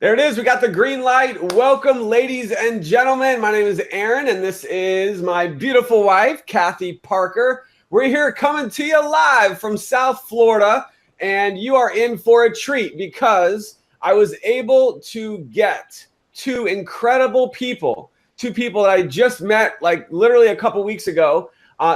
There it is. We got the green light. Welcome, ladies and gentlemen. My name is Aaron, and this is my beautiful wife, Kathy Parker. We're here coming to you live from South Florida, and you are in for a treat because I was able to get two incredible people, two people that I just met like literally a couple weeks ago.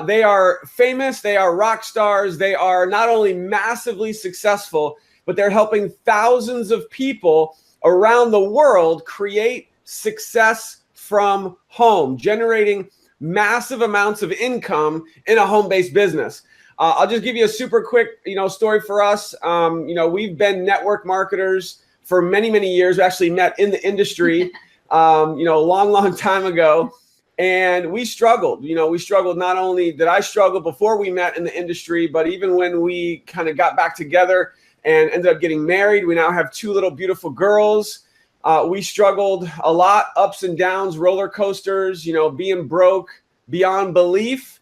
They are famous. They are rock stars. They are not only massively successful, but they're helping thousands of people around the world create success from home, generating massive amounts of income in a home-based business. I'll just give you a super quick, story for us. We've been network marketers for many, many years. We actually met in the industry, a long time ago. And we struggled. Not only did I struggle before we met in the industry, but even when we kind of got back together and ended up getting married, we now have two little beautiful girls. We struggled a lot, ups and downs, roller coasters, being broke beyond belief.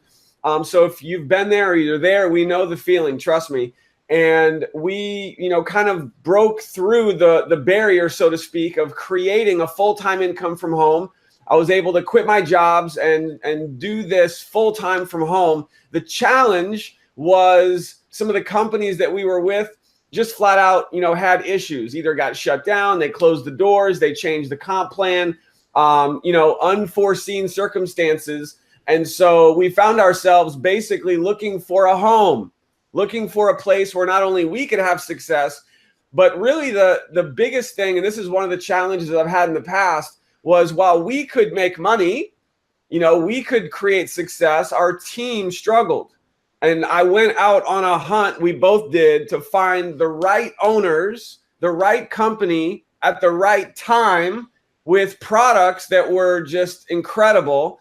So if you've been there or you're there, we know the feeling, trust me. And we, kind of broke through the barrier, so to speak, of creating a full-time income from home. I was able to quit my jobs and do this full-time from home. The challenge was some of the companies that we were with just flat out, had issues, either got shut down, they closed the doors, they changed the comp plan, unforeseen circumstances. And so we found ourselves basically looking for a home, looking for a place where not only we could have success, but really the biggest thing, and this is one of the challenges that I've had in the past, was while we could make money, we could create success, our team struggled. And I went out on a hunt, we both did, to find the right owners, the right company at the right time with products that were just incredible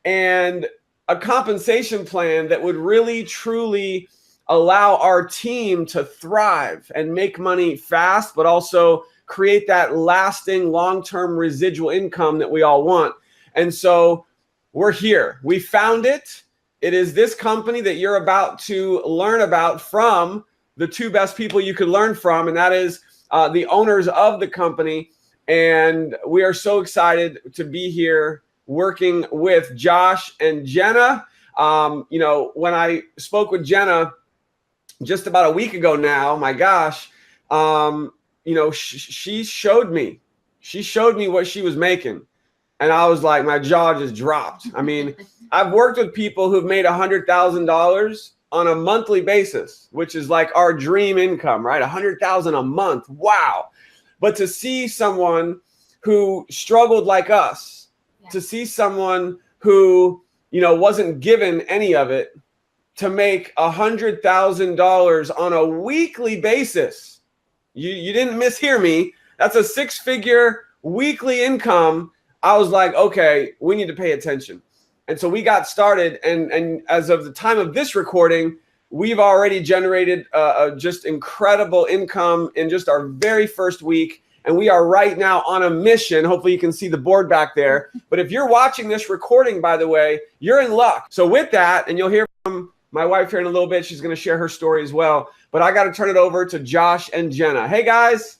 and a compensation plan that would really, truly allow our team to thrive and make money fast, but also create that lasting long-term residual income that we all want. And so we're here. We found it. It is this company that you're about to learn about from the two best people you could learn from, and that is the owners of the company. And we are so excited to be here working with Josh and Jenna. When I spoke with Jenna just about a week ago now, my gosh, she showed me what she was making. And I was like, my jaw just dropped. I mean, I've worked with people who've made $100,000 on a monthly basis, which is like our dream income, right? $100,000 a month. Wow. But to see someone who struggled like us, to see someone who, wasn't given any of it, to make $100,000 on a weekly basis. You didn't mishear me. That's a six-figure weekly income. I was like, okay, we need to pay attention. And so we got started. And as of the time of this recording, we've already generated just incredible income in just our very first week. And we are right now on a mission. Hopefully you can see the board back there. But if you're watching this recording, by the way, you're in luck. So with that, and you'll hear from my wife here in a little bit, she's going to share her story as well. But I got to turn it over to Josh and Jenna. Hey, guys.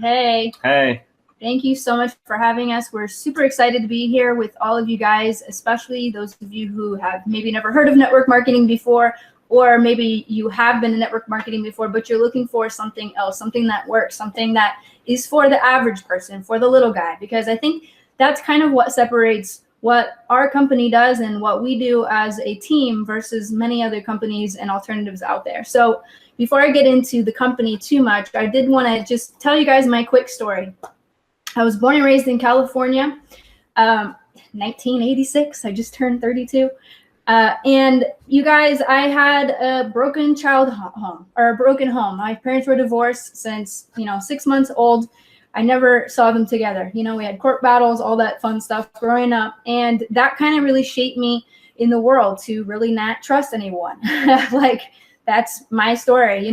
Hey. Hey. Thank you so much for having us. We're super excited to be here with all of you guys, especially those of you who have maybe never heard of network marketing before, or maybe you have been in network marketing before, but you're looking for something else, something that works, something that is for the average person, for the little guy, because I think that's kind of what separates what our company does and what we do as a team versus many other companies and alternatives out there. So before I get into the company too much, I did want to just tell you guys my quick story. I was born and raised in California, 1986. I just turned 32. And you guys, I had a broken home. My parents were divorced since, 6 months old. I never saw them together. We had court battles, all that fun stuff growing up. And that kind of really shaped me in the world to really not trust anyone. Like, that's my story,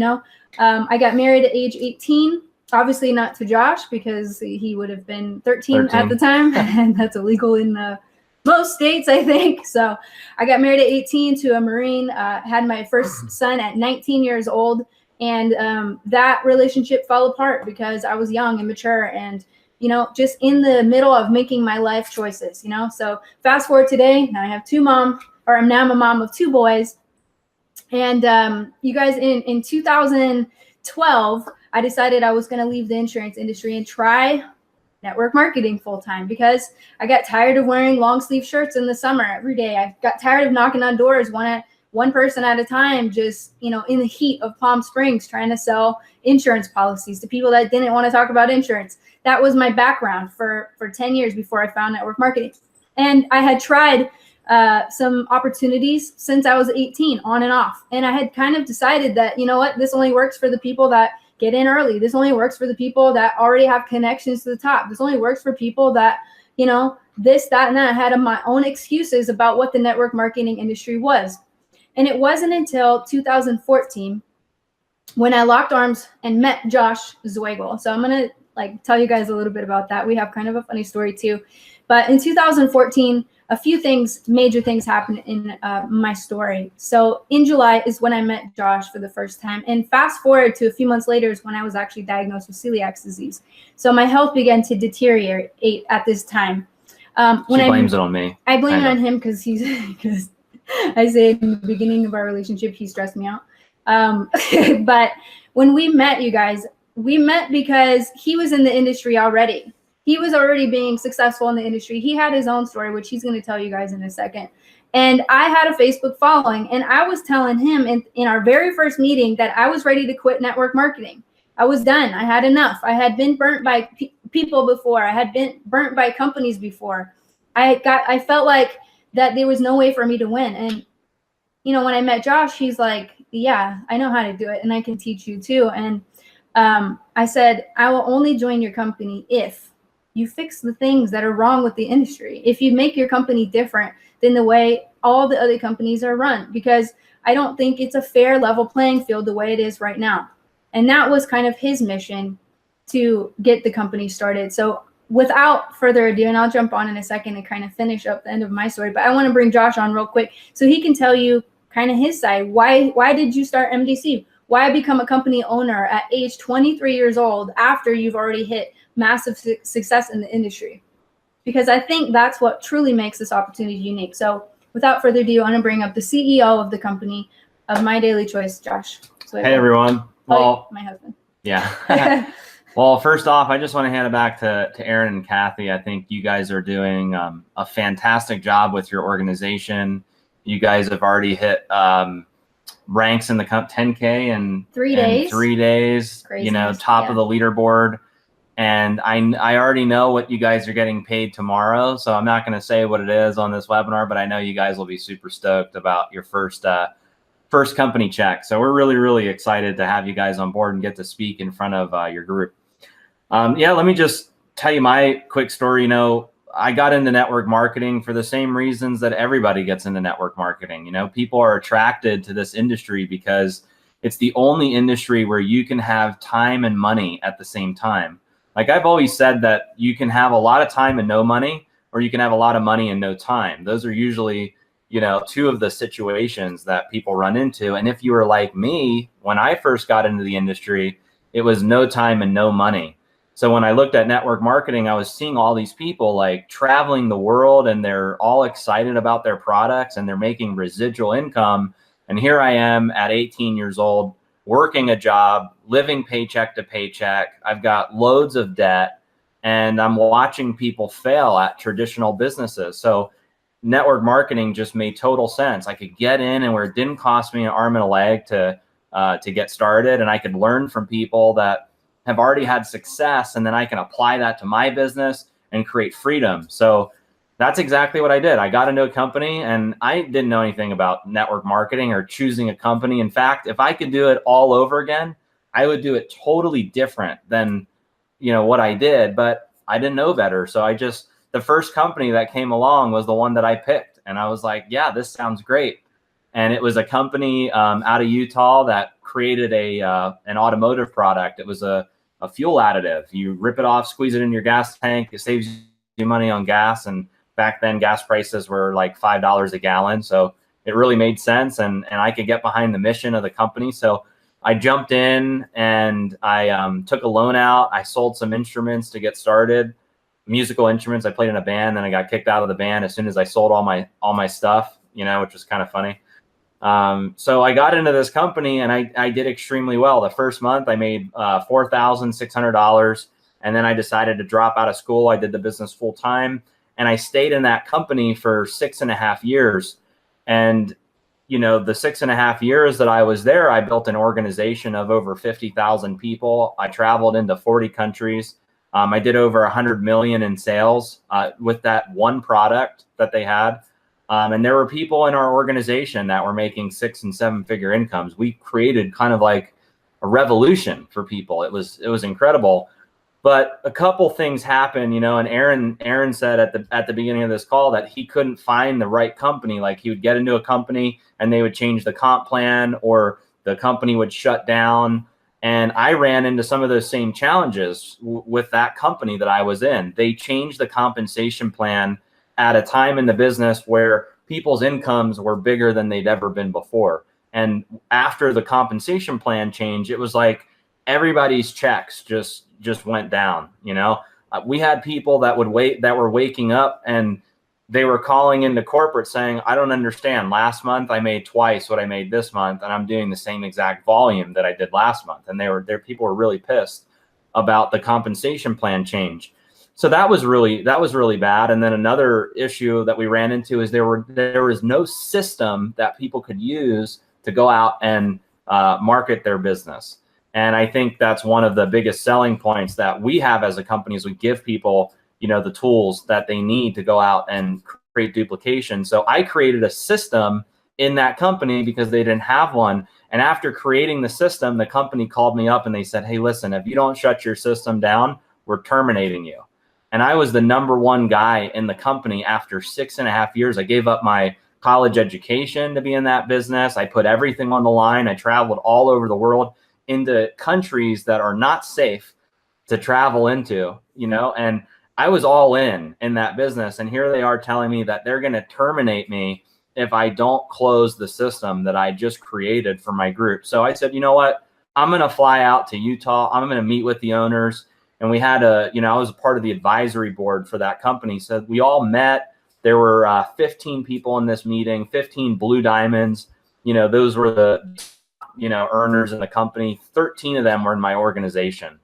I got married at age 18. Obviously not to Josh because he would have been 13 at the time, and that's illegal in most states, I think. So I got married at 18 to a Marine, had my first son at 19 years old, And that relationship fell apart because I was young and mature and, you know, just in the middle of making my life choices, you know. So fast forward today, now I have I'm a mom of 2 boys. And you guys, in 2012, I decided I was going to leave the insurance industry and try network marketing full time because I got tired of wearing long sleeve shirts in the summer every day. I got tired of knocking on doors one person at a time, just, you know, in the heat of Palm Springs, trying to sell insurance policies to people that didn't want to talk about insurance. That was my background for 10 years before I found network marketing. And I had tried some opportunities since I was 18 on and off. And I had kind of decided that, you know what, this only works for the people that get in early. This only works for the people that already have connections to the top. This only works for people that, you know, this, that, and that. I had my own excuses about what the network marketing industry was. And it wasn't until 2014 when I locked arms and met Josh Zwagil. So I'm going to tell you guys a little bit about that. We have kind of a funny story too. But in 2014, a few major things happened in my story. So in July is when I met Josh for the first time. And fast forward to a few months later is when I was actually diagnosed with celiac disease. So my health began to deteriorate at this time. She blames it on me. I blame it on him because I say in the beginning of our relationship, he stressed me out. But when we met, you guys, we met because he was in the industry already. He was already being successful in the industry. He had his own story, which he's going to tell you guys in a second. And I had a Facebook following, and I was telling him in our very first meeting that I was ready to quit network marketing. I was done. I had enough. I had been burnt by people before. I had been burnt by companies before. I felt like that there was no way for me to win. And, you know, when I met Josh, he's like, yeah, I know how to do it, and I can teach you too. And I said, I will only join your company if you fix the things that are wrong with the industry. If you make your company different than the way all the other companies are run, because I don't think it's a fair level playing field the way it is right now. And that was kind of his mission to get the company started. So without further ado, and I'll jump on in a second and kind of finish up the end of my story, but I want to bring Josh on real quick so he can tell you kind of his side. Why did you start MDC? Why become a company owner at age 23 years old after you've already hit massive success in the industry? Because I think that's what truly makes this opportunity unique. So without further ado, I'm going to bring up the CEO of the company of My Daily Choice, Josh. Hey, everyone. Well, my husband. Yeah. Well, first off, I just want to hand it back to Aaron and Kathy. I think you guys are doing a fantastic job with your organization. You guys have already hit ranks in the 10K in 3 days. In 3 days. Crazy. You know, top of the leaderboard. And I already know what you guys are getting paid tomorrow, so I'm not going to say what it is on this webinar, but I know you guys will be super stoked about your first company check. So we're really, really excited to have you guys on board and get to speak in front of your group. Yeah, let me just tell you my quick story. You know, I got into network marketing for the same reasons that everybody gets into network marketing. You know, people are attracted to this industry because it's the only industry where you can have time and money at the same time. Like I've always said that you can have a lot of time and no money, or you can have a lot of money and no time. Those are usually, you know, two of the situations that people run into. And if you were like me, when I first got into the industry, it was no time and no money. So when I looked at network marketing, I was seeing all these people like traveling the world and they're all excited about their products and they're making residual income. And here I am at 18 years old, working a job, living paycheck to paycheck. I've got loads of debt and I'm watching people fail at traditional businesses. So network marketing just made total sense. I could get in and where it didn't cost me an arm and a leg to get started, and I could learn from people that have already had success, and then I can apply that to my business and create freedom. So that's exactly what I did. I got into a company and I didn't know anything about network marketing or choosing a company. In fact, if I could do it all over again, I would do it totally different than, you know, what I did, but I didn't know better. So the first company that came along was the one that I picked. And I was like, yeah, this sounds great. And it was a company out of Utah that created an automotive product. It was a fuel additive. You rip it off, squeeze it in your gas tank. It saves you money on gas. And back then gas prices were like $5 a gallon. So it really made sense. And I could get behind the mission of the company. So I jumped in and I took a loan out. I sold some instruments to get started, musical instruments. I played in a band, then I got kicked out of the band as soon as I sold all my stuff, which was kind of funny. So I got into this company and I did extremely well. The first month I made $4,600, and then I decided to drop out of school. I did the business full time, and I stayed in that company for 6.5 years. And the 6.5 years that I was there, I built an organization of over 50,000 people. I traveled into 40 countries. I did over 100 million in sales with that one product that they had. And there were people in our organization that were making 6- and 7-figure incomes. We created kind of like a revolution for people. It was incredible. But a couple things happened, and Aaron said at the beginning of this call that he couldn't find the right company. Like, he would get into a company and they would change the comp plan, or the company would shut down. And I ran into some of those same challenges with that company that I was in. They changed the compensation plan at a time in the business where people's incomes were bigger than they'd ever been before. And after the compensation plan change, it was like everybody's checks just went down. We had people that were waking up and they were calling into corporate saying, I don't understand. Last month I made twice what I made this month, and I'm doing the same exact volume that I did last month. And people were really pissed about the compensation plan change. So that was really bad. And then another issue that we ran into is there was no system that people could use to go out and market their business. And I think that's one of the biggest selling points that we have as a company, is we give people, the tools that they need to go out and create duplication. So I created a system in that company because they didn't have one. And after creating the system, the company called me up and they said, hey, listen, if you don't shut your system down, we're terminating you. And I was the number one guy in the company after 6.5 years. I gave up my college education to be in that business. I put everything on the line. I traveled all over the world into countries that are not safe to travel into, and I was all in that business. And here they are telling me that they're going to terminate me if I don't close the system that I just created for my group. So I said, you know what? I'm going to fly out to Utah. I'm going to meet with the owners. And we had I was a part of the advisory board for that company. So we all met. There were 15 people in this meeting, 15 blue diamonds. Those were the, earners in the company. 13 of them were in my organization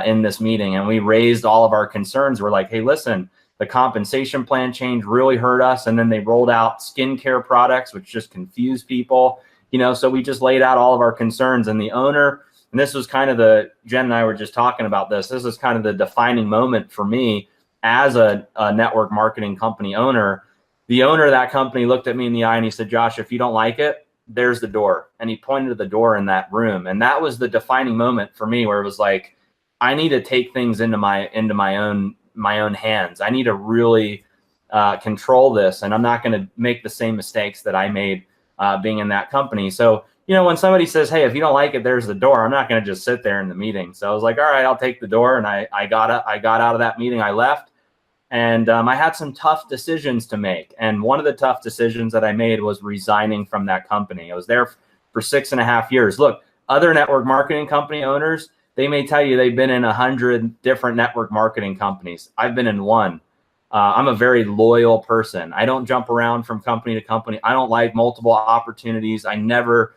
in this meeting. And we raised all of our concerns. We're like, hey, listen, the compensation plan change really hurt us. And then they rolled out skincare products, which just confused people. So we just laid out all of our concerns. And the owner, and this was kind of Jen and I were just talking about this. This is kind of the defining moment for me as a network marketing company owner. The owner of that company looked at me in the eye and he said, Josh, if you don't like it, there's the door. And he pointed to the door in that room. And that was the defining moment for me, where it was like, I need to take things into my own hands. I need to really control this. And I'm not going to make the same mistakes that I made being in that company. So, when somebody says, hey, if you don't like it, there's the door, I'm not going to just sit there in the meeting. So I was like, all right, I'll take the door. And I got out of that meeting. I left. And I had some tough decisions to make. And one of the tough decisions that I made was resigning from that company. I was there for 6.5 years. Look, other network marketing company owners, they may tell you they've been in 100 different network marketing companies. I've been in one. I'm a very loyal person. I don't jump around from company to company. I don't like multiple opportunities. I never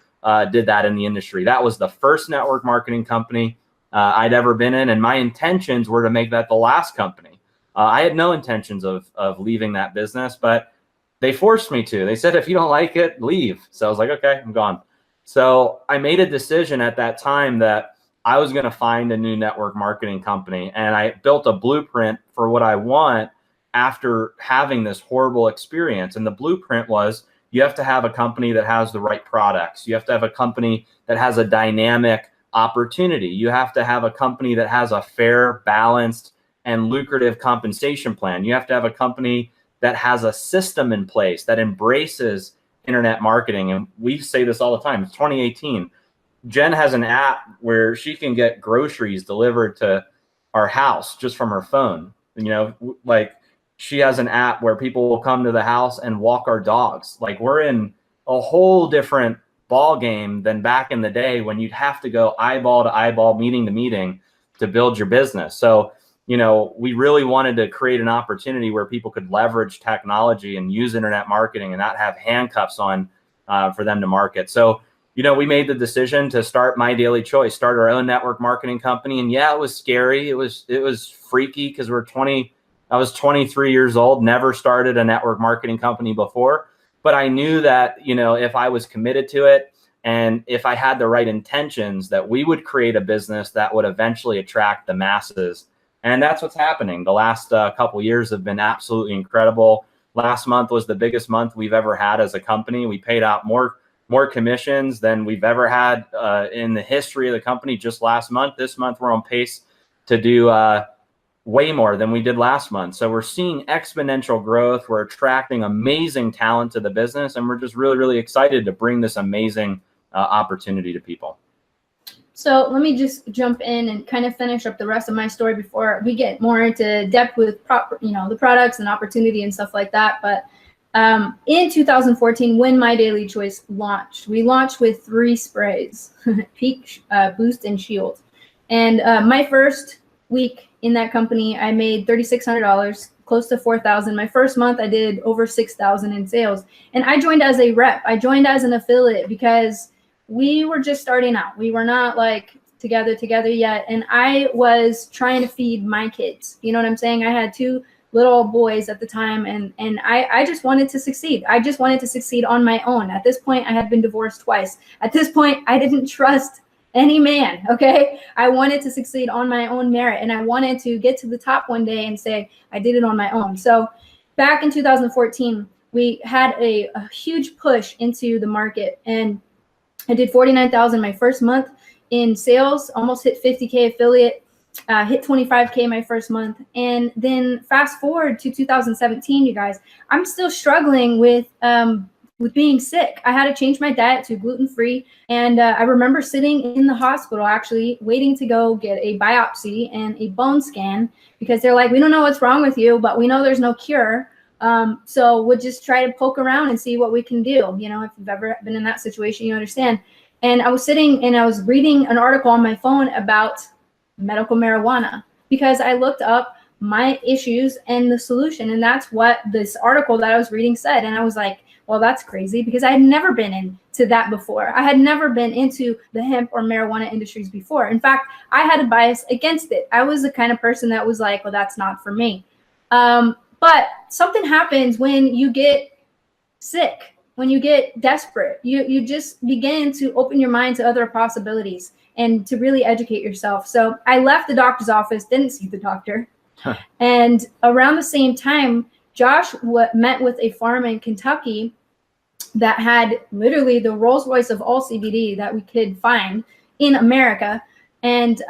did that in the industry. That was the first network marketing company I'd ever been in. And my intentions were to make that the last company. I had no intentions of leaving that business, but they forced me to. They said, if you don't like it, leave. So I was like, okay, I'm gone. So I made a decision at that time that I was going to find a new network marketing company. And I built a blueprint for what I want after having this horrible experience. And the blueprint was, you have to have a company that has the right products. You have to have a company that has a dynamic opportunity. You have to have a company that has a fair, balanced, and lucrative compensation plan. You have to have a company that has a system in place that embraces internet marketing. And we say this all the time. It's 2018. Jen has an app where she can get groceries delivered to our house just from her phone. Like, she has an app where people will come to the house and walk our dogs. Like, we're in a whole different ball game than back in the day when you'd have to go eyeball to eyeball, meeting to meeting to build your business. So, you know, we really wanted to create an opportunity where people could leverage technology and use internet marketing and not have handcuffs on for them to market. So, you know, we made the decision to start My Daily Choice, start our own network marketing company. And yeah, it was scary. It was freaky because I was 23 years old, never started a network marketing company before. But I knew that, you know, if I was committed to it and if I had the right intentions, that we would create a business that would eventually attract the masses. And that's what's happening. The last couple of years have been absolutely incredible. Last month was the biggest month we've ever had as a company. We paid out more commissions than we've ever had in the history of the company just last month. This month, we're on pace to do way more than we did last month. So we're seeing exponential growth. We're attracting amazing talent to the business, and we're just really, really excited to bring this amazing opportunity to people. So let me just jump in and kind of finish up the rest of my story before we get more into depth with the products and opportunity and stuff like that. But in 2014, when My Daily Choice launched, we launched with 3 sprays, Peak, Boost, and Shield. And my first week in that company, I made $3,600, close to $4,000. My first month, I did over $6,000 in sales. And I joined as a rep. I joined as an affiliate because we were just starting out. We were not like together yet. And I was trying to feed my kids. You know what I'm saying? I had 2 little boys at the time, and I just wanted to succeed. I just wanted to succeed on my own. At this point, I had been divorced twice. At this point, I didn't trust any man, okay? I wanted to succeed on my own merit, and I wanted to get to the top one day and say, I did it on my own. So back in 2014, we had a huge push into the market, and I did $49,000 my first month in sales, almost hit 50K affiliate, hit 25K my first month. And then fast forward to 2017, you guys, I'm still struggling with being sick. I had to change my diet to gluten-free. And I remember sitting in the hospital, actually waiting to go get a biopsy and a bone scan, because they're like, we don't know what's wrong with you, but we know there's no cure. So we'll just try to poke around and see what we can do. You know, if you've ever been in that situation, you understand. And I was sitting and I was reading an article on my phone about medical marijuana, because I looked up my issues and the solution. And that's what this article that I was reading said. And I was like, well, that's crazy, because I had never been into that before. I had never been into the hemp or marijuana industries before. In fact, I had a bias against it. I was the kind of person that was like, well, that's not for me. But something happens when you get sick, when you get desperate. You just begin to open your mind to other possibilities and to really educate yourself. So I left the doctor's office, didn't see the doctor. And around the same time, Josh met with a farm in Kentucky that had literally the Rolls Royce of all CBD that we could find in America. And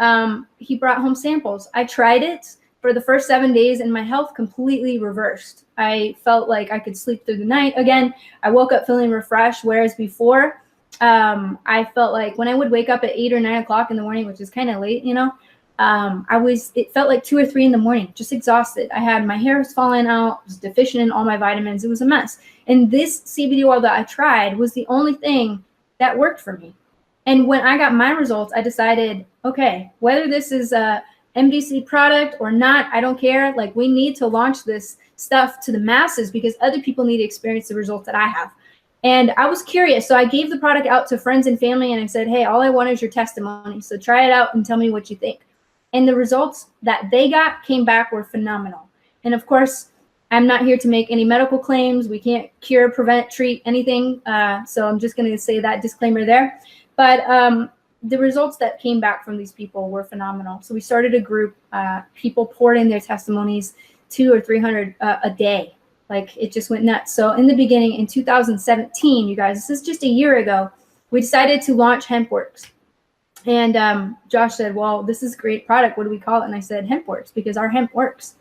he brought home samples. I tried it for the first 7 days and my health completely reversed. I felt like I could sleep through the night again. I woke up feeling refreshed, whereas before I felt like when I would wake up at 8 or 9 o'clock in the morning, which is kind of late, you know, it felt like 2 or 3 in the morning, just exhausted. My hair was falling out, was deficient in all my vitamins. It was a mess. And this CBD oil that I tried was the only thing that worked for me. And when I got my results, I decided, okay, whether this is a MDC product or not, I don't care. Like, we need to launch this stuff to the masses because other people need to experience the results that I have. And I was curious. So I gave the product out to friends and family and I said, hey, all I want is your testimony. So try it out and tell me what you think. And the results that they came back were phenomenal. And of course, I'm not here to make any medical claims. We can't cure, prevent, treat anything. So I'm just going to say that disclaimer there. But the results that came back from these people were phenomenal. So we started a group. People poured in their testimonies, 200 or 300 a day. Like, it just went nuts. So in the beginning, in 2017, you guys, this is just a year ago, we decided to launch HempWorx. And Josh said, well, this is a great product. What do we call it? And I said, HempWorx, because our hemp works.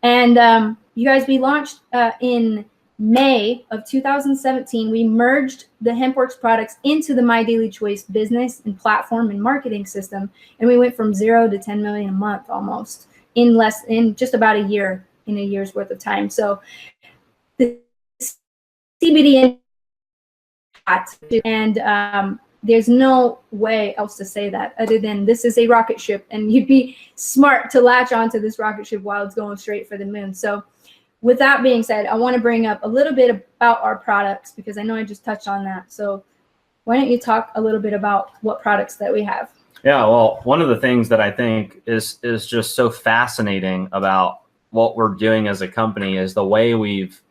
And you guys, we launched in May of 2017. We merged the HempWorx products into the My Daily Choice business and platform and marketing system. And we went from 0 to 10 million a month almost in just about a year, in a year's worth of time. So the CBD And there's no way else to say that other than this is a rocket ship, and you'd be smart to latch onto this rocket ship while it's going straight for the moon. So with that being said, I want to bring up a little bit about our products, because I know I just touched on that. So why don't you talk a little bit about what products that we have? Yeah, well, one of the things that I think is just so fascinating about what we're doing as a company is the way we've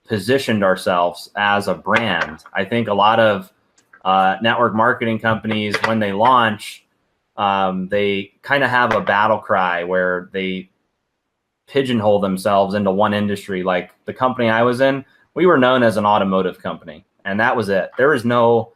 positioned ourselves as a brand. I think a lot of network marketing companies, when they launch, they kind of have a battle cry where they pigeonhole themselves into one industry. Like the company I was in, we were known as an automotive company, and that was it. There was no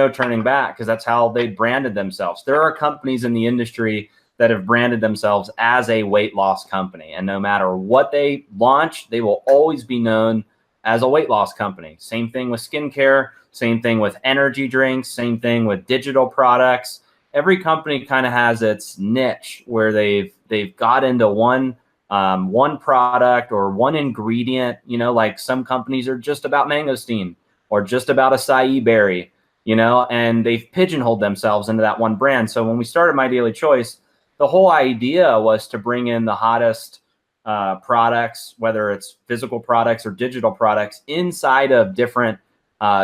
turning back, because that's how they branded themselves. There are companies in the industry that have branded themselves as a weight loss company, and no matter what they launch, they will always be known as a weight loss company. Same thing with skincare, same thing with energy drinks, same thing with digital products. Every company kind of has its niche where they've got into one product or one ingredient. You know, like some companies are just about mangosteen or just about acai berry, you know, and they've pigeonholed themselves into that one brand. So when we started My Daily Choice, the whole idea was to bring in the hottest products, whether it's physical products or digital products, inside of different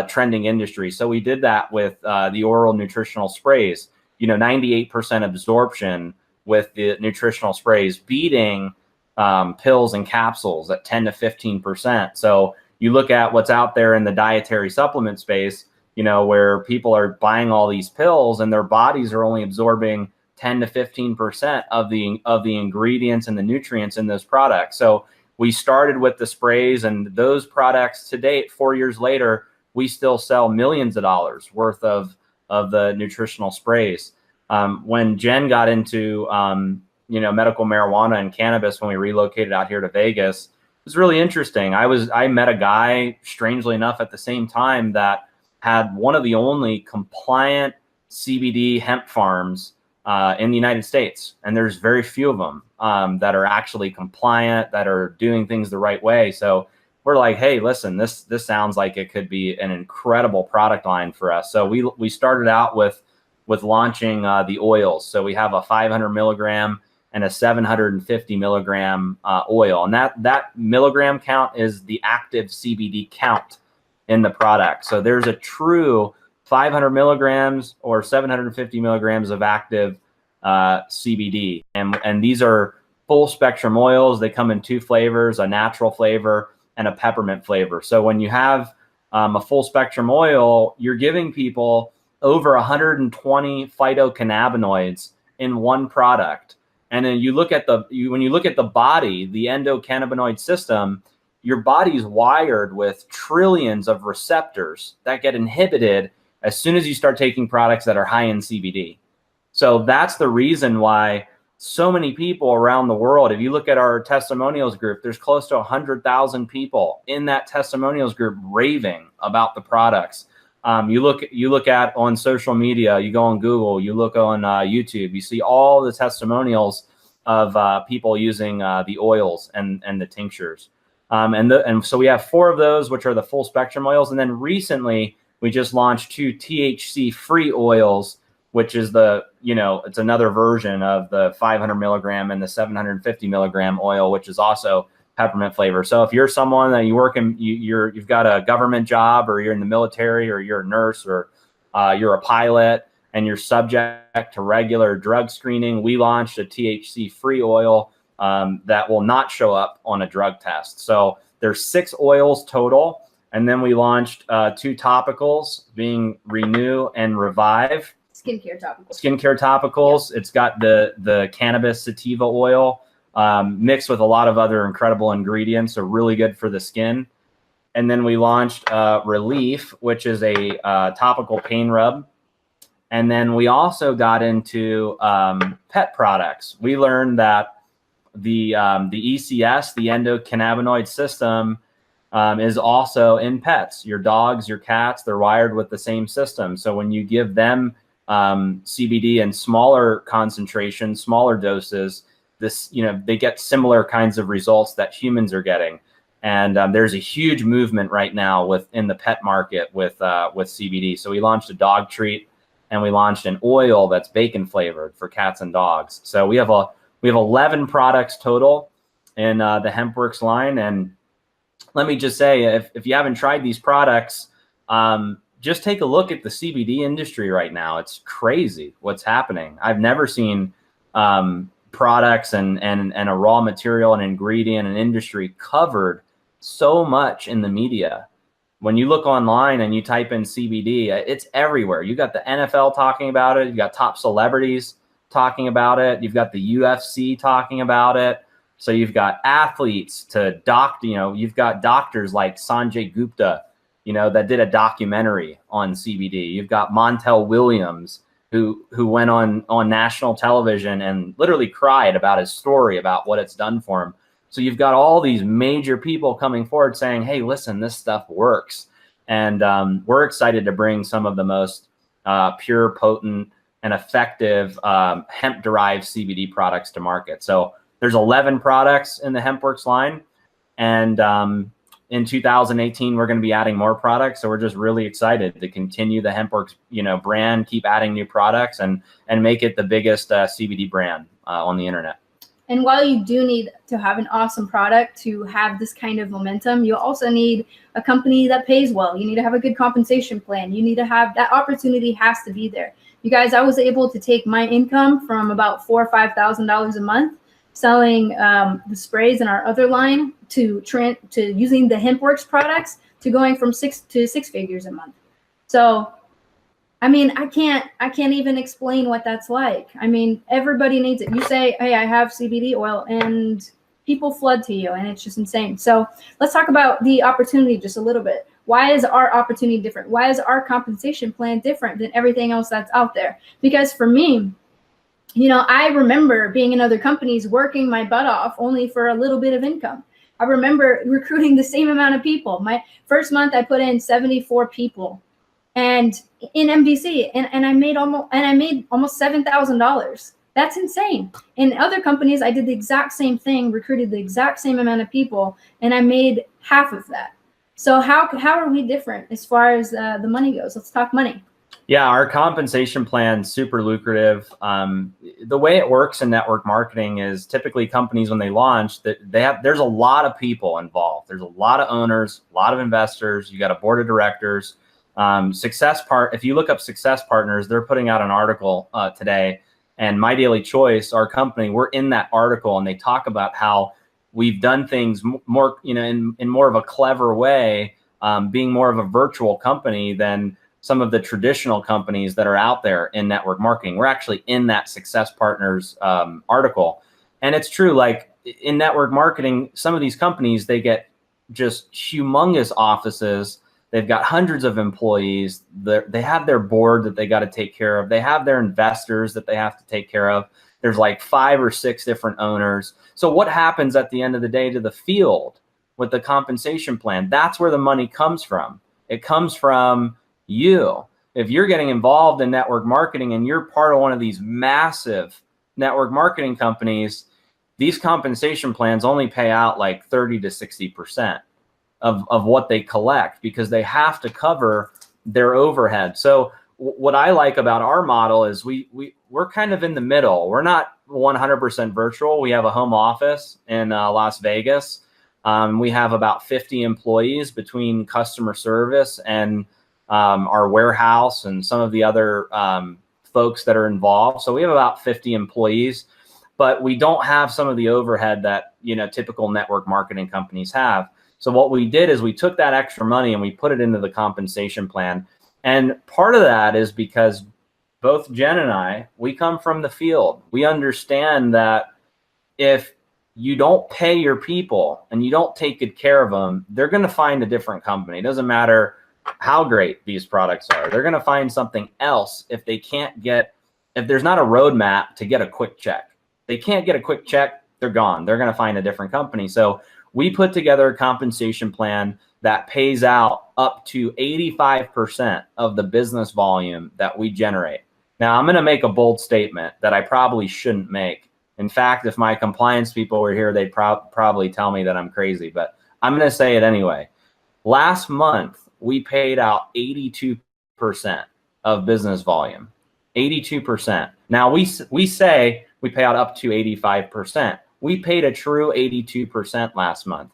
trending industries. So we did that with the oral nutritional sprays, you know, 98% absorption with the nutritional sprays, beating pills and capsules at 10 to 15%. So you look at what's out there in the dietary supplement space, you know, where people are buying all these pills and their bodies are only absorbing 10 to 15% of the ingredients and the nutrients in those products. So we started with the sprays, and those products to date, 4 years later, we still sell millions of dollars worth of the nutritional sprays. When Jen got into medical marijuana and cannabis, when we relocated out here to Vegas, it was really interesting. I met a guy, strangely enough, at the same time, that had one of the only compliant CBD hemp farms in the United States. And there's very few of them that are actually compliant, that are doing things the right way. So we're like, hey, listen, this sounds like it could be an incredible product line for us. So we started out with launching the oils. So we have a 500 milligram and a 750 milligram oil. And that milligram count is the active CBD count in the product. So there's a true 500 milligrams or 750 milligrams of active CBD. And these are full spectrum oils. They come in two flavors, a natural flavor and a peppermint flavor. So when you have a full spectrum oil, you're giving people over 120 phytocannabinoids in one product. And then when you look at the body, the endocannabinoid system, your body's wired with trillions of receptors that get inhibited as soon as you start taking products that are high in CBD. So that's the reason why so many people around the world, if you look at our testimonials group, there's close to 100,000 people in that testimonials group raving about the products. You look at on social media, you go on Google, you look on YouTube, you see all the testimonials of people using the oils and the tinctures. And so we have 4 of those, which are the full spectrum oils. And then recently we just launched 2 THC free oils, which is it's another version of the 500 milligram and the 750 milligram oil, which is also peppermint flavor. So if you're someone that you've got a government job, or you're in the military, or you're a nurse, or you're a pilot, and you're subject to regular drug screening, we launched a THC free oil that will not show up on a drug test. So there's 6 oils total. And then we launched 2 topicals, being Renew and Revive. Skincare topicals. Yeah. It's got the cannabis sativa oil mixed with a lot of other incredible ingredients, so really good for the skin. And then we launched Relief, which is a topical pain rub. And then we also got into pet products. We learned that the ECS, the endocannabinoid system, is also in pets. Your dogs, your cats, they're wired with the same system. So when you give them CBD in smaller concentrations, smaller doses, they get similar kinds of results that humans are getting. And there's a huge movement right now within the pet market with CBD. So we launched a dog treat, and we launched an oil that's bacon flavored for cats and dogs. So we have 11 products total in the HempWorx line. And let me just say, if you haven't tried these products, just take a look at the CBD industry right now. It's crazy what's happening. I've never seen products and a raw material, an ingredient, an industry covered so much in the media. When you look online and you type in CBD, it's everywhere. You got the NFL talking about it. You got top celebrities talking about it. You've got the UFC talking about it. So you've got athletes to you've got doctors like Sanjay Gupta, that did a documentary on CBD. You've got Montel Williams, who went on national television and literally cried about his story about what it's done for him. So you've got all these major people coming forward saying, hey, listen, this stuff works. And we're excited to bring some of the most pure, potent, and effective hemp-derived CBD products to market. So there's 11 products in the HempWorx line. And in 2018, we're going to be adding more products. So we're just really excited to continue the HempWorx brand, keep adding new products, and make it the biggest CBD brand on the internet. And while you do need to have an awesome product to have this kind of momentum, you also need a company that pays well. You need to have a good compensation plan. You need to have that opportunity has to be there. You guys, I was able to take my income from about $4,000 or $5,000 a month selling the sprays in our other line to using the HempWorx products to going from 6 figures a month. So I mean, I can't even explain what that's like. I mean, everybody needs it. You say, hey, I have CBD oil, and people flood to you, and it's just insane. So let's talk about the opportunity just a little bit. Why is our opportunity different? Why is our compensation plan different than everything else that's out there? Because for me, I remember being in other companies working my butt off only for a little bit of income. I remember recruiting the same amount of people. My first month, I put in 74 people. And in MDC, and I made almost $7,000. That's insane. In other companies, I did the exact same thing, recruited the exact same amount of people, and I made half of that. So how are we different as far as the money goes? Let's talk money. Yeah, our compensation plan is super lucrative. The way it works in network marketing is typically companies, when they launch, there's a lot of people involved. There's a lot of owners, a lot of investors. You got a board of directors. If you look up Success Partners, they're putting out an article today, and My Daily Choice, our company, we're in that article, and they talk about how we've done things more, in more of a clever way, being more of a virtual company than some of the traditional companies that are out there in network marketing. We're actually in that Success Partners article. And it's true, like in network marketing, some of these companies, they get just humongous offices. They've got hundreds of employees. They have their board that they got to take care of. They have their investors that they have to take care of. There's like 5 or 6 different owners. So what happens at the end of the day to the field with the compensation plan? That's where the money comes from. It comes from you. If you're getting involved in network marketing and you're part of one of these massive network marketing companies, these compensation plans only pay out like 30 to 60%. Of what they collect, because they have to cover their overhead. So what I like about our model is we're kind of in the middle. We're not 100% virtual. We have a home office in Las Vegas. We have about 50 employees between customer service and our warehouse and some of the other folks that are involved. So we have about 50 employees, but we don't have some of the overhead that typical network marketing companies have. So what we did is we took that extra money and we put it into the compensation plan. And part of that is because both Jen and I, we come from the field. We understand that if you don't pay your people and you don't take good care of them, they're going to find a different company. It doesn't matter how great these products are. They're going to find something else if there's not a roadmap to get a quick check. They can't get a quick check, they're gone. They're going to find a different company. So we put together a compensation plan that pays out up to 85% of the business volume that we generate. Now, I'm going to make a bold statement that I probably shouldn't make. In fact, if my compliance people were here, they'd probably tell me that I'm crazy, but I'm going to say it anyway. Last month, we paid out 82% of business volume. 82%. Now we say we pay out up to 85%. We paid a true 82% last month.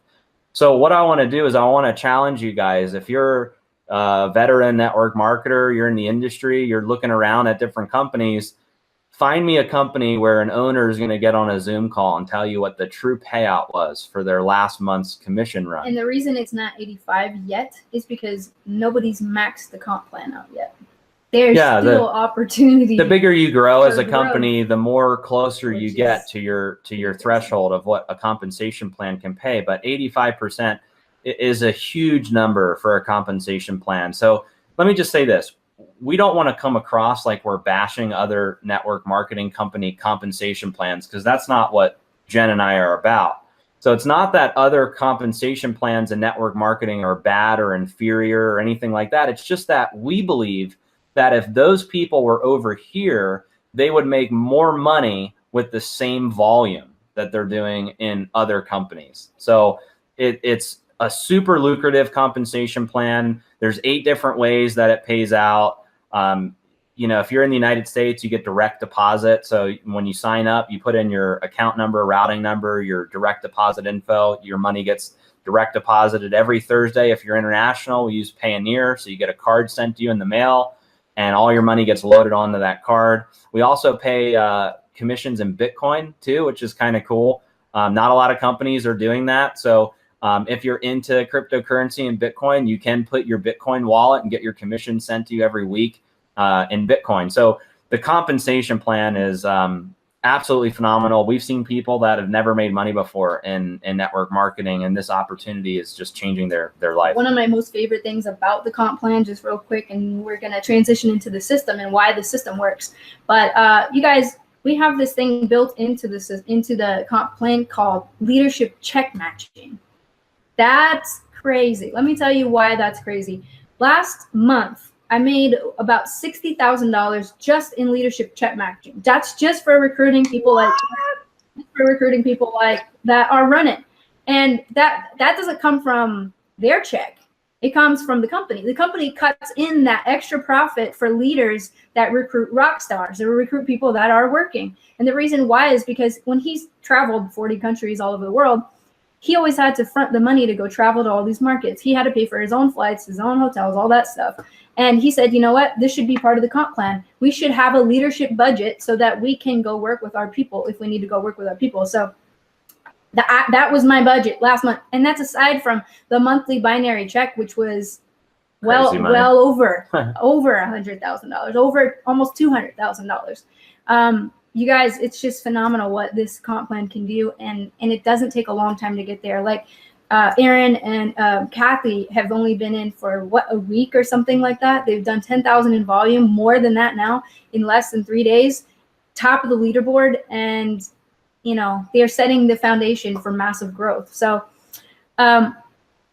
So what I want to do is I want to challenge you guys. If you're a veteran network marketer, you're in the industry, you're looking around at different companies, find me a company where an owner is going to get on a Zoom call and tell you what the true payout was for their last month's commission run. And the reason it's not 85 yet is because nobody's maxed the comp plan out yet. There's still opportunity. The bigger you grow as a company, the more closer you get to your threshold of what a compensation plan can pay. But 85% is a huge number for a compensation plan. So let me just say this. We don't want to come across like we're bashing other network marketing company compensation plans, because that's not what Jen and I are about. So it's not that other compensation plans in network marketing are bad or inferior or anything like that. It's just that we believe that if those people were over here, they would make more money with the same volume that they're doing in other companies. So it's a super lucrative compensation plan. There's 8 different ways that it pays out. If you're in the United States, you get direct deposit. So when you sign up, you put in your account number, routing number, your direct deposit info. Your money gets direct deposited every Thursday. If you're international, we use Payoneer. So you get a card sent to you in the mail, and all your money gets loaded onto that card. We also pay commissions in Bitcoin too, which is kind of cool. Not a lot of companies are doing that. So if you're into cryptocurrency and Bitcoin, you can put your Bitcoin wallet and get your commission sent to you every week in Bitcoin. So the compensation plan is absolutely phenomenal. We've seen people that have never made money before in network marketing, and this opportunity is just changing their life. One of my most favorite things about the comp plan, just real quick, and we're going to transition into the system and why the system works. But you guys, we have this thing built into the comp plan called leadership check matching. That's crazy. Let me tell you why that's crazy. Last month, I made about $60,000 just in leadership check matching. That's just for recruiting people like that are running. And that doesn't come from their check. It comes from the company. The company cuts in that extra profit for leaders that recruit rock stars, that recruit people that are working. And the reason why is because when he's traveled 40 countries all over the world, he always had to front the money to go travel to all these markets. He had to pay for his own flights, his own hotels, all that stuff. And he said, you know what? This should be part of the comp plan. We should have a leadership budget so that we can go work with our people if we need to go work with our people. So that was my budget last month. And that's aside from the monthly binary check, which was well over $100,000, over almost $200,000. You guys, it's just phenomenal what this comp plan can do. And it doesn't take a long time to get there. Like Aaron and Kathy have only been in for a week or something like that. They've done 10,000 in volume, more than that now in less than 3 days, top of the leaderboard. And, they're setting the foundation for massive growth. So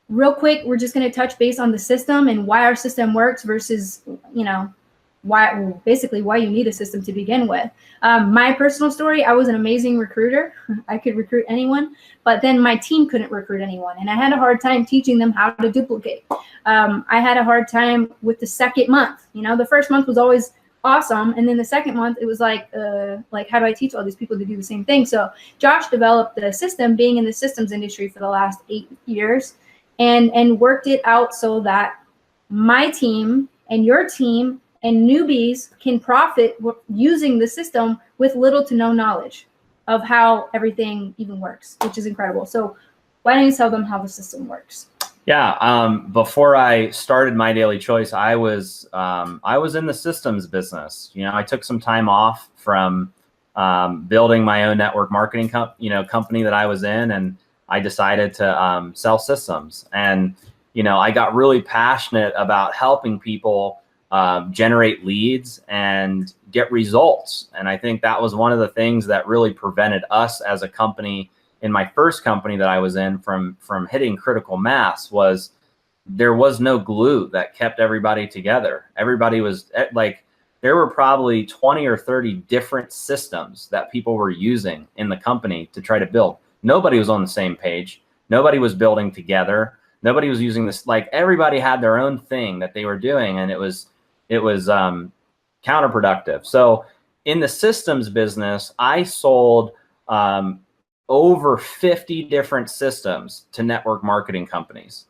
real quick, we're just going to touch base on the system and why our system works versus, why you need a system to begin with. My personal story, I was an amazing recruiter. I could recruit anyone, but then my team couldn't recruit anyone. And I had a hard time teaching them how to duplicate. I had a hard time with the second month. The first month was always awesome. And then the second month, it was like, how do I teach all these people to do the same thing? So Josh developed the system, being in the systems industry for the last 8 years, and worked it out so that my team and your team and newbies can profit using the system with little to no knowledge of how everything even works, which is incredible. So why don't you tell them how the system works? Yeah. Before I started My Daily Choice, I was in the systems business. I took some time off from building my own network marketing company that I was in, and I decided to sell systems. And I got really passionate about helping people generate leads and get results. And I think that was one of the things that really prevented us as a company in my first company that I was in from hitting critical mass. Was there was no glue that kept everybody together. Everybody was there were probably 20 or 30 different systems that people were using in the company to try to build. Nobody was on the same page. Nobody was building together. Nobody was using this. Like, everybody had their own thing that they were doing, and it was counterproductive. So in the systems business, I sold over 50 different systems to network marketing companies.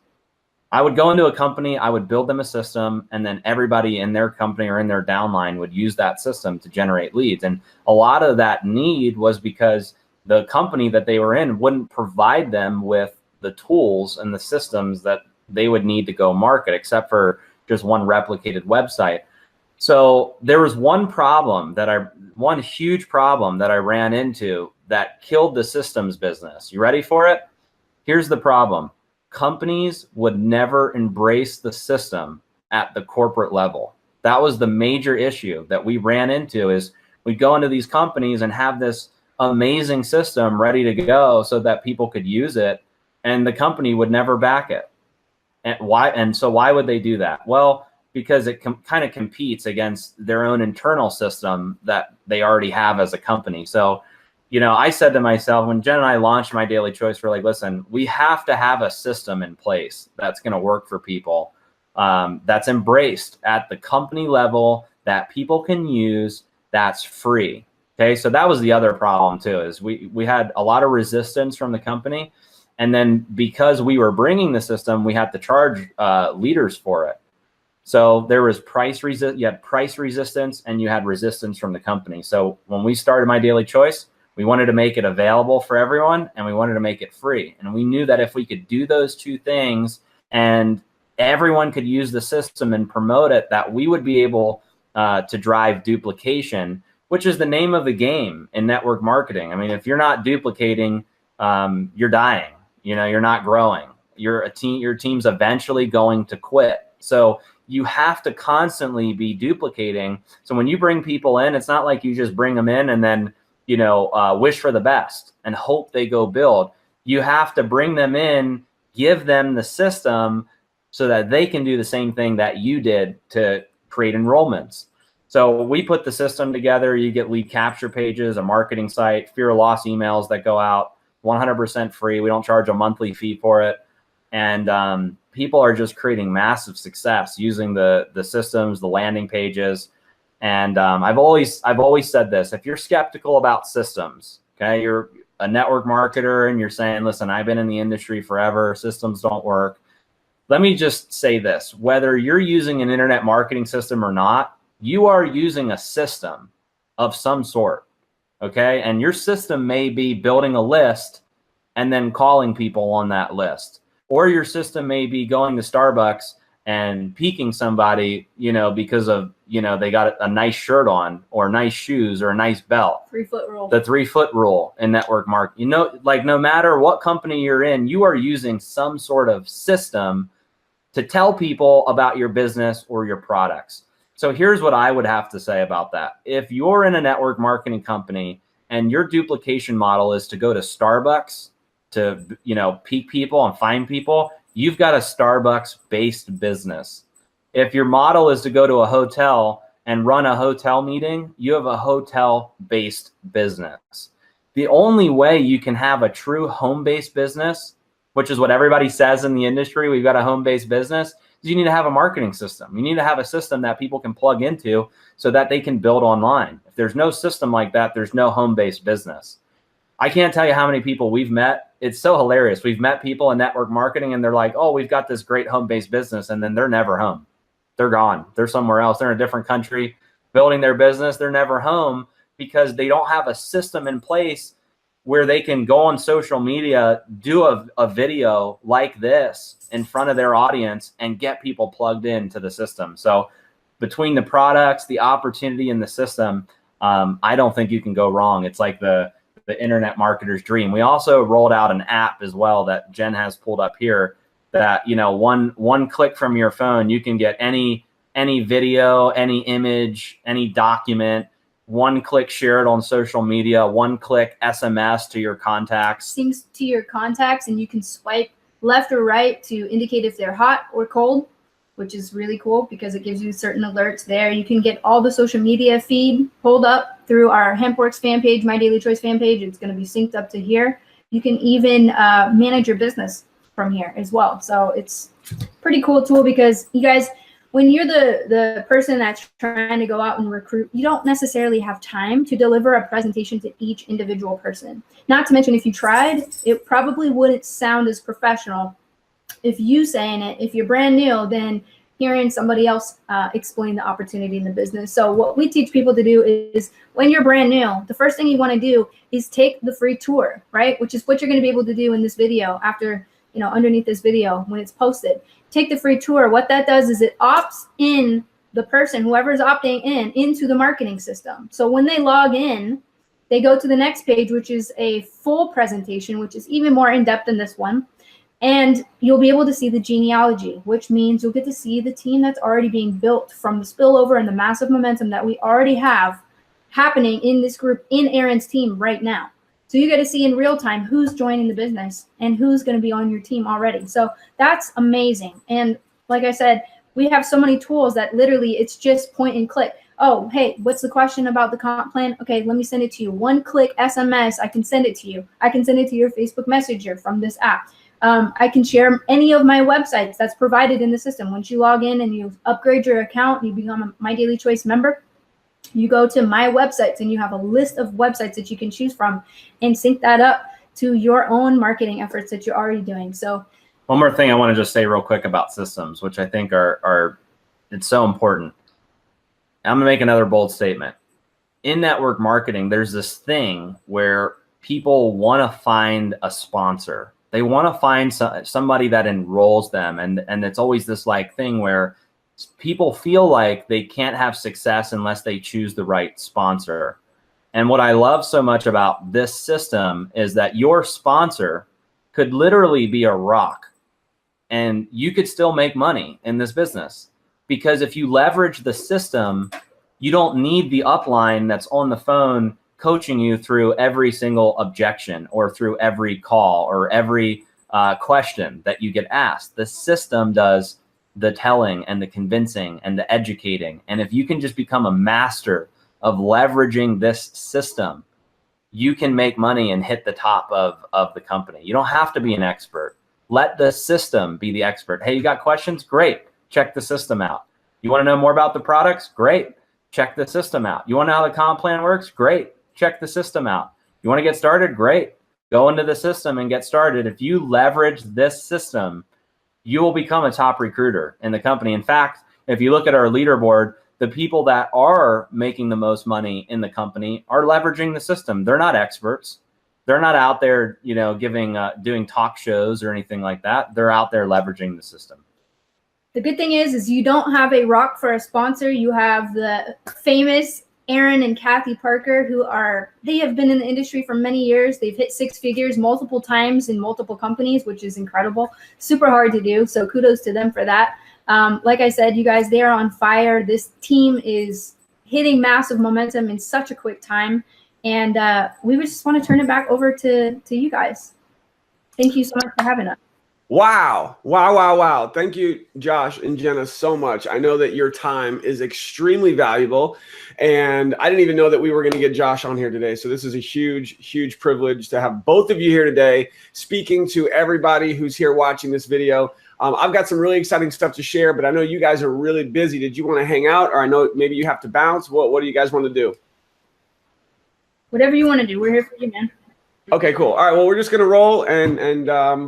I would go into a company, I would build them a system, and then everybody in their company or in their downline would use that system to generate leads. And a lot of that need was because the company that they were in wouldn't provide them with the tools and the systems that they would need to go market, except for just one replicated website. So there was one huge problem that I ran into that killed the systems business. You ready for it? Here's the problem. Companies would never embrace the system at the corporate level. That was the major issue that we ran into. Is we'd go into these companies and have this amazing system ready to go so that people could use it, and the company would never back it. And why? And so why would they do that? Well, because it kind of competes against their own internal system that they already have as a company. So, I said to myself, when Jen and I launched My Daily Choice, we're like, listen, we have to have a system in place that's going to work for people, that's embraced at the company level, that people can use, that's free. Okay, so that was the other problem too, is we had a lot of resistance from the company. And then because we were bringing the system, we had to charge leaders for it. So there was you had price resistance, and you had resistance from the company. So when we started My Daily Choice, we wanted to make it available for everyone, and we wanted to make it free. And we knew that if we could do those two things and everyone could use the system and promote it, that we would be able to drive duplication, which is the name of the game in network marketing. I mean, if you're not duplicating, you're dying. You're not growing. Your team's eventually going to quit. So you have to constantly be duplicating. So when you bring people in, it's not like you just bring them in and then wish for the best and hope they go build. You have to bring them in, give them the system so that they can do the same thing that you did to create enrollments. So we put the system together. You get lead capture pages, a marketing site, fear of loss emails that go out 100% free. We don't charge a monthly fee for it. And people are just creating massive success using the systems, the landing pages. And I've always said this: if you're skeptical about systems, okay, you're a network marketer and you're saying, listen, I've been in the industry forever, systems don't work. Let me just say this: whether you're using an internet marketing system or not, you are using a system of some sort, okay? And your system may be building a list and then calling people on that list. Or your system may be going to Starbucks and piquing somebody, because of, they got a nice shirt on, or nice shoes, or a nice belt. 3-foot rule. The 3-foot rule in network marketing. No matter what company you're in, you are using some sort of system to tell people about your business or your products. So here's what I would have to say about that. If you're in a network marketing company and your duplication model is to go to Starbucks to, pique people and find people, you've got a Starbucks-based business. If your model is to go to a hotel and run a hotel meeting, you have a hotel-based business. The only way you can have a true home-based business, which is what everybody says in the industry, we've got a home-based business, is you need to have a marketing system. You need to have a system that people can plug into so that they can build online. If there's no system like that, there's no home-based business. I can't tell you how many people we've met. It's so hilarious. We've met people in network marketing and they're like, oh, we've got this great home-based business, and then they're never home. They're gone. They're somewhere else. They're in a different country building their business. They're never home because they don't have a system in place where they can go on social media, do a video like this in front of their audience and get people plugged into the system. So between the products, the opportunity, and the system, I don't think you can go wrong. It's like the internet marketer's dream. We also rolled out an app as well that Jen has pulled up here that, one click from your phone, you can get any video, any image, any document, one click share it on social media, one click SMS to your contacts. Syncs to your contacts, and you can swipe left or right to indicate if they're hot or cold, which is really cool because it gives you certain alerts there. You can get all the social media feed pulled up through our HempWorx fan page, My Daily Choice fan page. It's going to be synced up to here. You can even manage your business from here as well. So it's a pretty cool tool, because you guys, when you're the person that's trying to go out and recruit, you don't necessarily have time to deliver a presentation to each individual person. Not to mention, if you tried, it probably wouldn't sound as professional if you saying it. If you're brand new, then hearing somebody else explain the opportunity in the business. So what we teach people to do is, when you're brand new, the first thing you want to do is take the free tour, right? Which is what you're going to be able to do in this video after, underneath this video when it's posted. Take the free tour. What that does is it opts in the person, whoever's opting in, into the marketing system. So when they log in, they go to the next page, which is a full presentation, which is even more in-depth than this one. And you'll be able to see the genealogy, which means you'll get to see the team that's already being built from the spillover and the massive momentum that we already have happening in this group, in Aaron's team right now. So you get to see in real time who's joining the business and who's going to be on your team already. So that's amazing. And like I said, we have so many tools that literally it's just point and click. Oh, hey, what's the question about the comp plan? Okay, let me send it to you. One click SMS, I can send it to you. I can send it to your Facebook Messenger from this app. I can share any of my websites that's provided in the system. Once you log in and you upgrade your account, you become a My Daily Choice member, you go to my websites and you have a list of websites that you can choose from and sync that up to your own marketing efforts that you're already doing. So one more thing I want to just say real quick about systems, which I think are it's so important. I'm gonna make another bold statement. In network marketing, there's this thing where people want to find a sponsor. They want to find somebody that enrolls them. And it's always this like thing where people feel like they can't have success unless they choose the right sponsor. And what I love so much about this system is that your sponsor could literally be a rock, and you could still make money in this business. Because if you leverage the system, you don't need the upline that's on the phone coaching you through every single objection or through every call or every question that you get asked. The system does the telling and the convincing and the educating. And if you can just become a master of leveraging this system, you can make money and hit the top of the company. You don't have to be an expert. Let the system be the expert. Hey, you got questions? Great. Check the system out. You want to know more about the products? Great. Check the system out. You want to know how the comp plan works? Great. Check the system out. You want to get started? Great. Go into the system and get started. If you leverage this system, you will become a top recruiter in the company. In fact, if you look at our leaderboard, the people that are making the most money in the company are leveraging the system. They're not experts. They're not out there, doing talk shows or anything like that. They're out there leveraging the system. The good thing is you don't have a rock for a sponsor. You have the famous Aaron and Kathy Parker, they have been in the industry for many years. They've hit six figures multiple times in multiple companies, which is incredible. Super hard to do. So kudos to them for that. Like I said, you guys, they are on fire. This team is hitting massive momentum in such a quick time. And we just want to turn it back over to you guys. Thank you so much for having us. Wow. Thank you, Josh and Jenna, so much. I know that your time is extremely valuable, and I didn't even know that we were going to get Josh on here today. So this is a huge, huge privilege to have both of you here today, speaking to everybody who's here watching this video. I've got some really exciting stuff to share, but I know you guys are really busy. Did you want to hang out, or I know maybe you have to bounce? What do you guys want to do? Whatever you want to do. We're here for you, man. Okay, cool. All right. Well, we're just going to roll.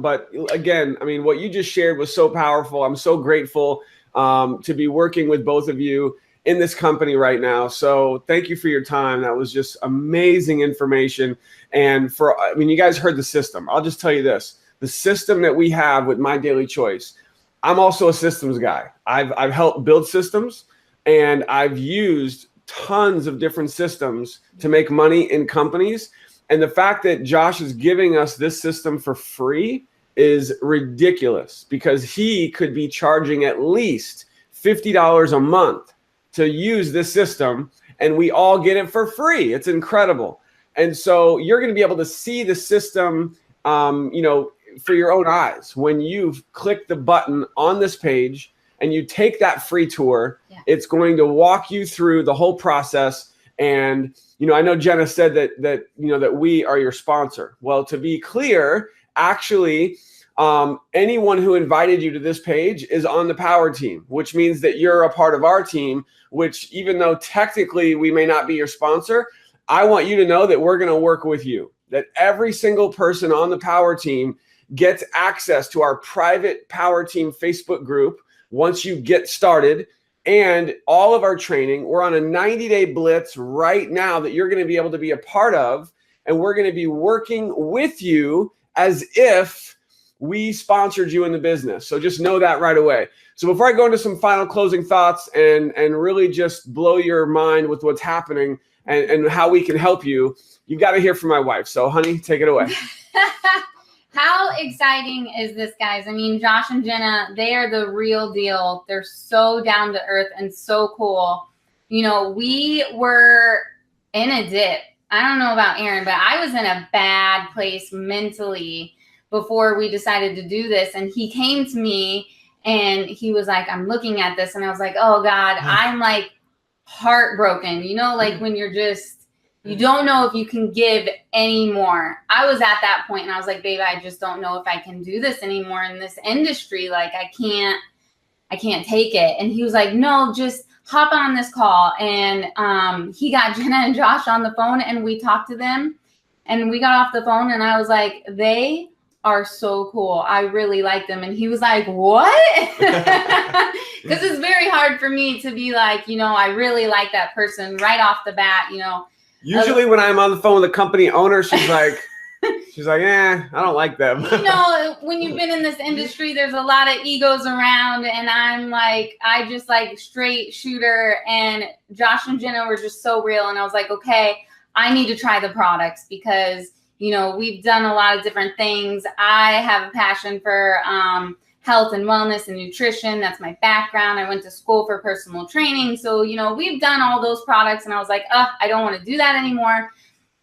But again, I mean, what you just shared was so powerful. I'm so grateful to be working with both of you in this company right now. So thank you for your time. That was just amazing information. And you guys heard the system. I'll just tell you this, the system that we have with My Daily Choice. I'm also a systems guy. I've helped build systems, and I've used tons of different systems to make money in companies. And the fact that Josh is giving us this system for free is ridiculous, because he could be charging at least $50 a month to use this system, and we all get it for free. It's incredible. And so you're going to be able to see the system, for your own eyes. When you click the button on this page and you take that free tour, It's going to walk you through the whole process. And, I know Jenna said that we are your sponsor. Well, to be clear, actually, anyone who invited you to this page is on the power team, which means that you're a part of our team, which even though technically we may not be your sponsor, I want you to know that we're going to work with you, that every single person on the power team gets access to our private power team Facebook group once you get started. And all of our training, we're on a 90-day blitz right now that you're going to be able to be a part of. And we're going to be working with you as if we sponsored you in the business. So just know that right away. So before I go into some final closing thoughts and really just blow your mind with what's happening and how we can help you, you got to hear from my wife. So honey, take it away. How exciting is this, guys? I mean, Josh and Jenna, they are the real deal. They're so down to earth and so cool. We were in a dip. I don't know about Aaron, but I was in a bad place mentally before we decided to do this. And he came to me and he was like, I'm looking at this. And I was like, oh God, I'm like heartbroken. Like when you're just, you don't know if you can give anymore. I was at that point and I was like, babe, I just don't know if I can do this anymore in this industry. Like I can't take it. And he was like, no, just hop on this call. And he got Jenna and Josh on the phone and we talked to them and we got off the phone and I was like, they are so cool. I really like them. And he was like, what? Because it's very hard for me to be like, I really like that person right off the bat, Usually when I'm on the phone with a company owner, she's like, I don't like them. When you've been in this industry, there's a lot of egos around and I'm like, I just like straight shooter, and Josh and Jenna were just so real. And I was like, okay, I need to try the products because, we've done a lot of different things. I have a passion for, health and wellness and nutrition. That's my background. I went to school for personal training. So, we've done all those products and I was like, I don't want to do that anymore.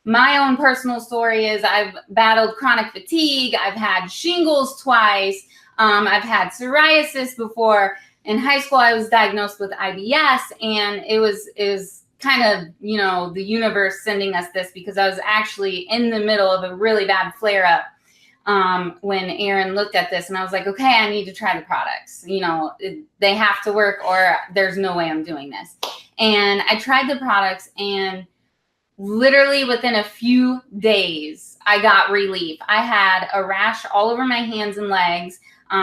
My own personal story is I've battled chronic fatigue. I've had shingles twice. I've had psoriasis before. In high school, I was diagnosed with IBS, and it was kind of, the universe sending us this because I was actually in the middle of a really bad flare up. When Aaron looked at this and I was like, okay, I need to try the products. They have to work or there's no way I'm doing this. And I tried the products and literally within a few days, I got relief. I had a rash all over my hands and legs,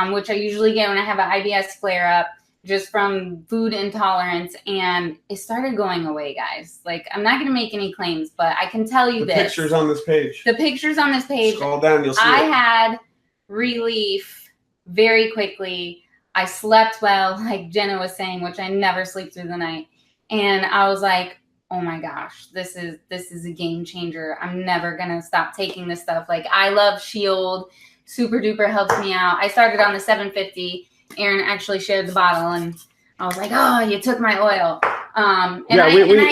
which I usually get when I have an IBS flare up just from food intolerance. And it started going away, guys. Like, I'm not going to make any claims, but I can tell you the pictures on this page. The pictures on this page. Scroll down, you'll see I it. had relief very quickly. I slept well, like Jenna was saying, which I never sleep through the night. And I was like, oh my gosh, this is a game changer. I'm never going to stop taking this stuff. Like, I love Shield. Super duper helps me out. I started on the 750. Aaron actually shared the bottle and I was like, oh, you took my oil.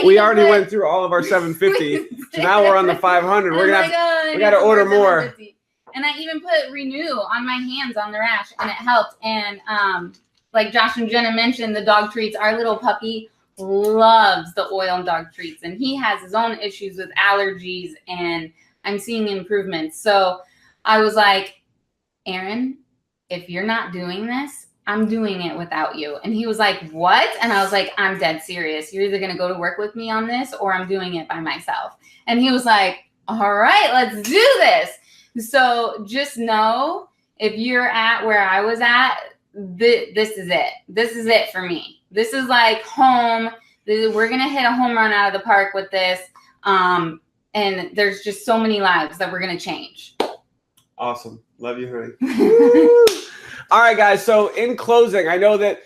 We already went through all of our 750. So now we're on the 500. We got to order more. And I even put Renew on my hands on the rash and it helped. And like Josh and Jenna mentioned, the dog treats, our little puppy loves the oil and dog treats. And he has his own issues with allergies and I'm seeing improvements. So I was like, Aaron, if you're not doing this, I'm doing it without you. And he was like, what? And I was like, I'm dead serious. You're either going to go to work with me on this or I'm doing it by myself. And he was like, all right, let's do this. So just know if you're at where I was at, this is it. This is it for me. This is like home. We're going to hit a home run out of the park with this. And there's just so many lives that we're going to change. Awesome. Love you, honey. All right, guys. So in closing, I know that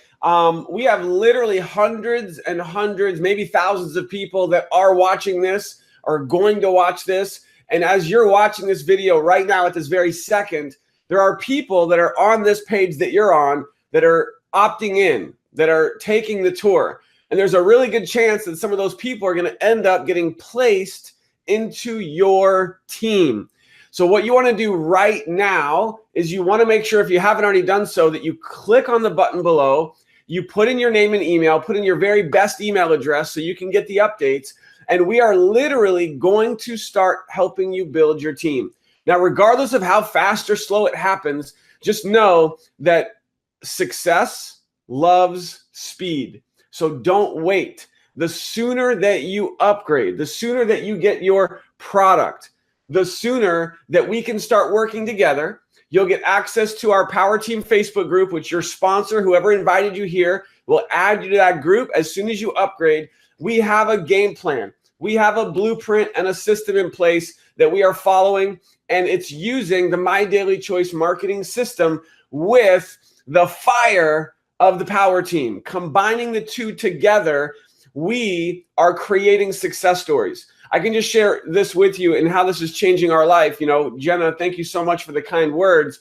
we have literally hundreds and hundreds, maybe thousands of people that are watching this, are going to watch this. And as you're watching this video right now at this very second, there are people that are on this page that you're on that are opting in, that are taking the tour. And there's a really good chance that some of those people are going to end up getting placed into your team. So what you want to do right now is you want to make sure, if you haven't already done so, that you click on the button below, you put in your name and email, put in your very best email address so you can get the updates. And we are literally going to start helping you build your team. Now, regardless of how fast or slow it happens, just know that success loves speed. So don't wait. The sooner that you upgrade, the sooner that you get your product, the sooner that we can start working together. You'll get access to our Power Team Facebook group, which your sponsor, whoever invited you here, will add you to that group as soon as you upgrade. We have a game plan. We have a blueprint and a system in place that we are following, and it's using the My Daily Choice marketing system with the fire of the Power Team. Combining the two together, we are creating success stories. I can just share this with you and how this is changing our life. You know, Jenna, thank you so much for the kind words.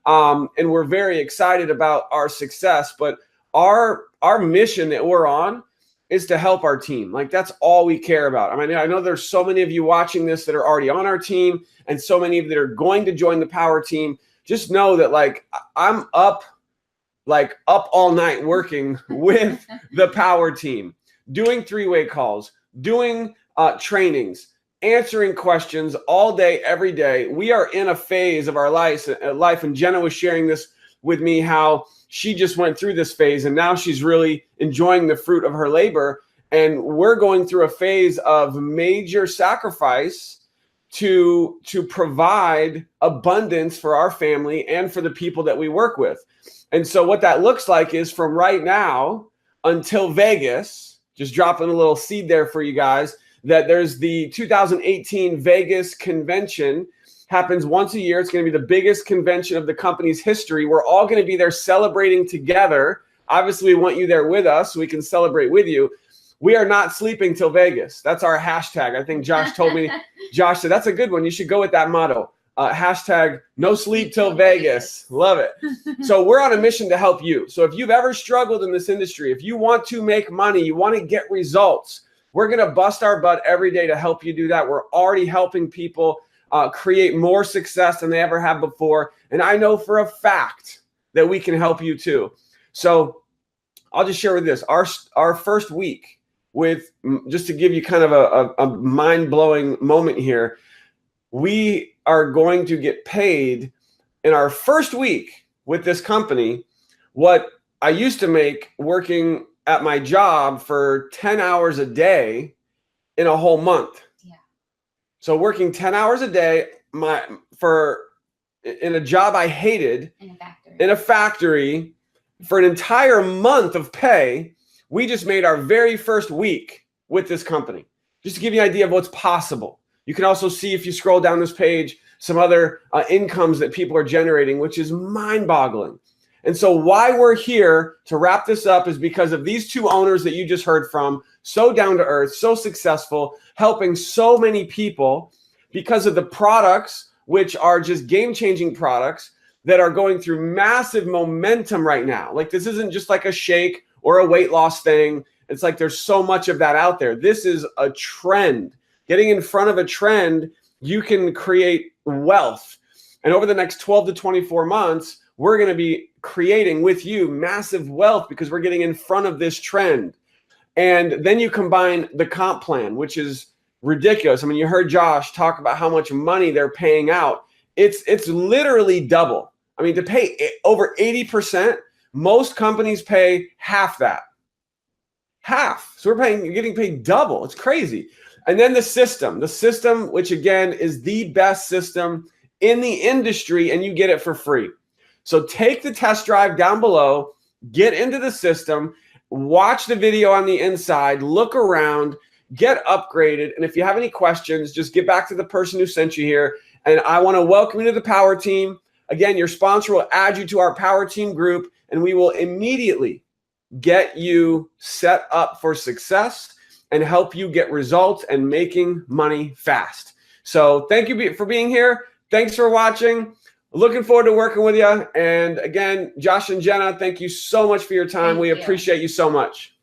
And we're very excited about our success, but our mission that we're on is to help our team. Like, that's all we care about. I mean, I know there's so many of you watching this that are already on our team and so many of you that are going to join the Power Team. Just know that, like, I'm up all night working with the Power Team, doing three-way calls, doing trainings, answering questions all day, every day. We are in a phase of our life, and Jenna was sharing this with me, how she just went through this phase and now she's really enjoying the fruit of her labor. And we're going through a phase of major sacrifice to provide abundance for our family and for the people that we work with. And so what that looks like is, from right now until Vegas, just dropping a little seed there for you guys, that there's the 2018 Vegas convention. Happens once a year. It's going to be the biggest convention of the company's history. We're all going to be there celebrating together. Obviously, we want you there with us so we can celebrate with you. We are not sleeping till Vegas. That's our hashtag. I think Josh told me, Josh said, that's a good one. You should go with that motto. Hashtag no sleep till Vegas. Love it. So we're on a mission to help you. So if you've ever struggled in this industry, if you want to make money, you want to get results, we're going to bust our butt every day to help you do that. We're already helping people create more success than they ever have before. And I know for a fact that we can help you too. So I'll just share with this. Our first week with, just to give you kind of a mind-blowing moment here, we are going to get paid in our first week with this company what I used to make working at my job for 10 hours a day in a whole month. So working 10 hours a day in a job I hated, in a factory for an entire month of pay, we just made our very first week with this company. Just to give you an idea of what's possible. You can also see, if you scroll down this page, some other incomes that people are generating, which is mind-boggling. And so why we're here to wrap this up is because of these two owners that you just heard from, so down to earth, so successful, helping so many people, because of the products, which are just game-changing products that are going through massive momentum right now. Like, this isn't just like a shake or a weight loss thing. It's like there's so much of that out there. This is a trend. Getting in front of a trend, you can create wealth. And over the next 12 to 24 months, we're going to be creating with you massive wealth because we're getting in front of this trend. And then you combine the comp plan, which is ridiculous. I mean, you heard Josh talk about how much money they're paying out. It's literally double. I mean, to pay over 80%, most companies pay half that. Half. So you're getting paid double. It's crazy. And then the system, which again is the best system in the industry, and you get it for free. So take the test drive down below, get into the system, watch the video on the inside, look around, get upgraded. And if you have any questions, just get back to the person who sent you here. And I want to welcome you to the Power Team. Again, your sponsor will add you to our Power Team group, and we will immediately get you set up for success and help you get results and making money fast. So thank you for being here. Thanks for watching. Looking forward to working with you. And again, Josh and Jenna, thank you so much for your time. We appreciate you so much.